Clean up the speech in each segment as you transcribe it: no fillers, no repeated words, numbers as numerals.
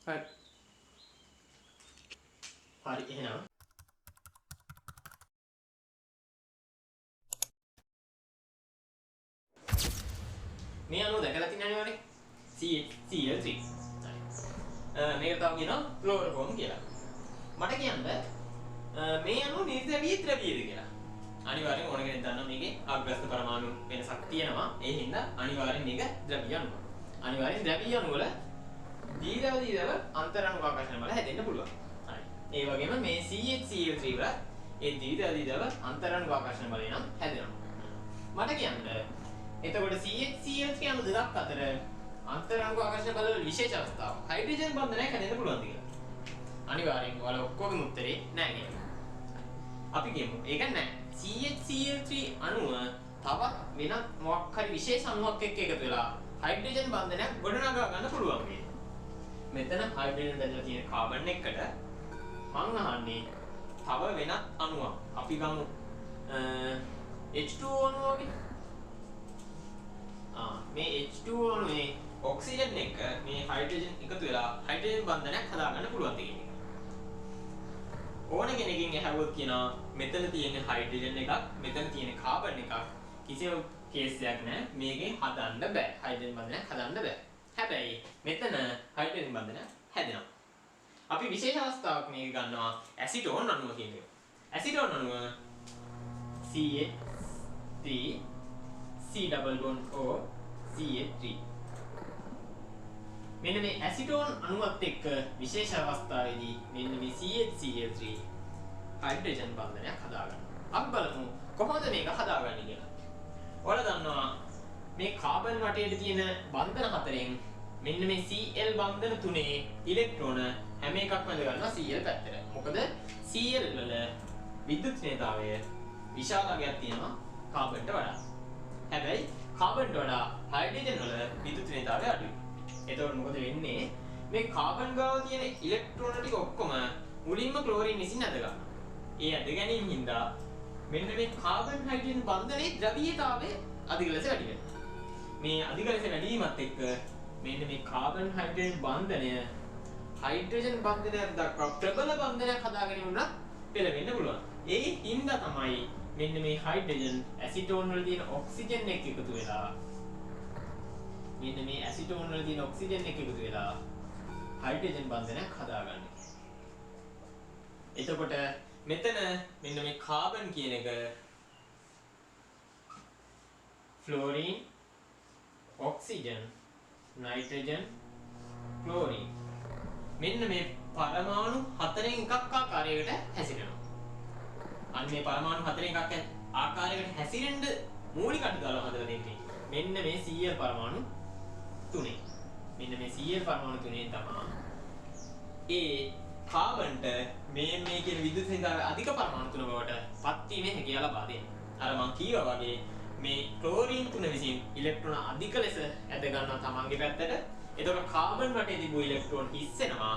හරි. හරි එහෙනම් මේ අණුව දැකලා තියෙනවනේ වනේ CH3. මේක තව කියනවා ක්ලෝරෝෆෝම් කියලා. මට කියන්න මේ අණුව නිර්ද්‍රවීය ද්‍රව්‍යද කියලා. අනිවාර්යෙන් ඕන කෙනෙක් දන්නවා මේකේ අග්‍රස්ත පරමාණු වෙනසක් තියෙනවා. ඒ හින්දා අනිවාර්යෙන් මේක ද්‍රව්‍ය අණුව. අනිවාර්යෙන් ද්‍රව්‍ය අණු වල දීර්ඝව අන්තරාණු ආකර්ෂණ බල හැදෙන්න පුළුවන්. හරි. ඒ වගේම මේ CH3 වල ඒ දීර්ඝව අන්තරාණු ආකර්ෂණ බලය නම් හැදෙනවා. මට කියන්න එතකොට CH3 අණු දෙකක් අතර අන්තරාංග ආකර්ෂණ බල වල විශේෂ අවස්ථාවක් හයිඩ්‍රජන් බන්ධනයක් හැදෙන්න පුළුවන්ද කියලා. අනිවාර්යෙන් ඔයාලා ඔක්කොගේම උත්තරේ නෑ කියනවා. අපි කියමු ඒක නෑ. CH3 අණුව තවත් වෙනත් මොකක් හරි විශේෂ අණුවක් එක්ක එකතු වෙලා හයිඩ්‍රජන් බන්ධනයක් ගොඩනගා ගන්න පුළුවන් මේ. මෙතන හයිඩ්‍රජන් බැඳලා තියෙන කාබන් එකට මං අහන්නේ තව වෙනත් අණුවක්. අපි ගමු H2O අණුව වගේ. මේ H2O අණුවේ ඔක්සිජන් එක මේ හයිඩ්‍රජන් එකතු වෙලා හයිඩ්‍රජන් බන්ධනයක් හදාගන්න පුළුවන් දෙයක්. ඕන කෙනකින් අහුවොත් කියනවා මෙතන තියෙන හයිඩ්‍රජන් එකක් මෙතන තියෙන කාබන් එකක් කිසිම කේස් එකක් නැහැ මේකෙන් හදන්න බෑ හයිඩ්‍රජන් බන්ධනයක් හදන්න බෑ. හැබැයි මෙතන හයිඩ්‍රජන් බන්ධනයක් හැදෙනවා. අපි විශේෂ අවස්ථාවක් මේක ගන්නවා ඇසිටෝන් අණුව කියන එක. ඇසිටෝන් අණුව CH3 C double bond O CH3. මෙන්න මේ ඇසිටෝන් අණුවත් එක්ක විශේෂ අවස්ථාවේදී මෙන්න මේ CH3 හයිඩ්‍රජන් බන්ධනයක් හදාගන්නවා. අපි බලමු කොහොමද මේක හදාගන්නේ කියලා. ඔයාලා දන්නවා මේ කාබන් වටේට තියෙන බන්ධන හතරෙන් මෙන්න මේ Cl බන්ධන තුනේ ඉලෙක්ට්‍රෝන හැම එකක්ම ඇද ගන්නවා Cl පැත්තට. මොකද Cl වල විද්‍යුත්නේතාවය විශාලකයක් තියෙනවා කාබන්ට වඩා. හැබැයි කාබන්ට වඩා හයිඩ්‍රජන් වල විද්‍යුත්නේතාවය අඩුයි. එතකොට මොකද වෙන්නේ? මේ කාබන් ගාව තියෙන ඉලෙක්ට්‍රෝන ටික ඔක්කොම මුලින්ම ක්ලෝරින් විසින් ඇද ගන්නවා. ඒ ඇද ගැනීම හින්දා මෙන්න මේ කාබන් හයිඩ්‍රජන් බන්ධනයේ ද්‍රවීයතාවය අධික ලෙස වැඩි වෙනවා. මේ අධික ලෙස වැඩි වීමත් එක්ක මෙන්න මේ කාබන් හයිඩ්‍රජන් බන්ධනය හයිඩ්‍රජන් බන්ධනයක් දක්වා ප්‍රබල බන්ධනයක් හදා ගැනීමට පෙළවෙන්න පුළුවන්. ඒ හින්දා තමයි මෙන්න මේ හයිඩ්‍රජන් ඇසිටෝන් වල තියෙන ඔක්සිජන් එක්ක එකතු වෙලා මෙන්න මේ ඇසිටෝන් වල තියෙන ඔක්සිජන් එක්ක එකතු වෙලා හයිඩ්‍රජන් බන්ධනයක් හදාගන්නේ. එතකොට මෙතන මෙන්න මේ කාබන් කියන එක ෆ්ලෝරින් ඔක්සිජන් නයිට්‍රජන් ක්ලෝරින් මෙන්න මේ පරමාණු හතරෙන් එකක් ආකාරයකට හැසිරෙනවා. අන්න මේ පරමාණු හතරෙන් එකක් ආකාරයකට හැසිරෙන්න මූලික අඩුතාව හදලා දෙන්නේ මෙන්න මේ Cl පරමාණු තුනේ. මෙන්න මේ Cl පරමාණු තුනේ තමයි ඒ කාබන්ට මේ කියන විද්‍යුත් සංචාරය අධික පරමාණු තුන බවට පත් වීමේ හැකියාව ලබා දෙන්නේ. අර මම කිව්වා වගේ මේ ක්ලෝරින් තුන විසින් ඉලෙක්ට්‍රෝන අධික ලෙස ඇද ගන්නවා තමන්ගේ පැත්තට. එතකොට කාබන් වටේ තිබු ඉලෙක්ට්‍රෝන හිස්සෙනවා.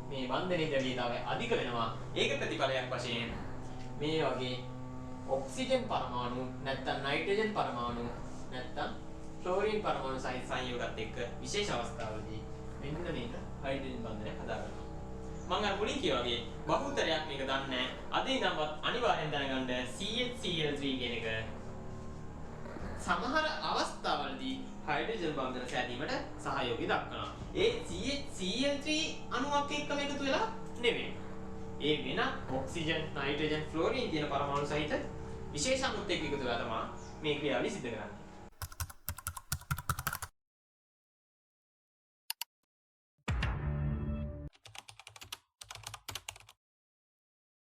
මේ බන්ධනයේ ද්‍රව්‍යතාවය අධික වෙනවා. ඒක ප්‍රතිඵලයක් වශයෙන් මේ වගේ ඔක්සිජන් පරමාණු නැත්නම් නයිට්‍රජන් පරමාණු නැත්නම් ක්ලෝරින් පරමාණු සහිත සංයෝගات එක්ක විශේෂ අවස්ථාවලදී මෙන්න මේක හයිඩ්‍රජන් බන්ධනයක් හදාගන්නවා. මම අර මුලින් කිව්වා වගේ බහුතරයක් මේක දන්නේ නැහැ. අද ඉඳන්වත් අනිවාර්යෙන් දැනගන්න CH3 කියන එක සමහර අවස්ථාවලදී හයිඩ්‍රජන් බන්ධන සෑදීමට සහයෝගී දක්වනවා. ඒ CH3 අණුවක් එක්කම එකතු වෙලා නෙමෙයි. ඒ වෙන ඔක්සිජන්, නයිට්‍රජන්, ෆ්ලෝරින් කියන පරමාණු සහිත විශේෂ අණුත් එක්ක එකතු වෙලා තමයි මේ ක්‍රියාවලිය සිදු කරන්නේ.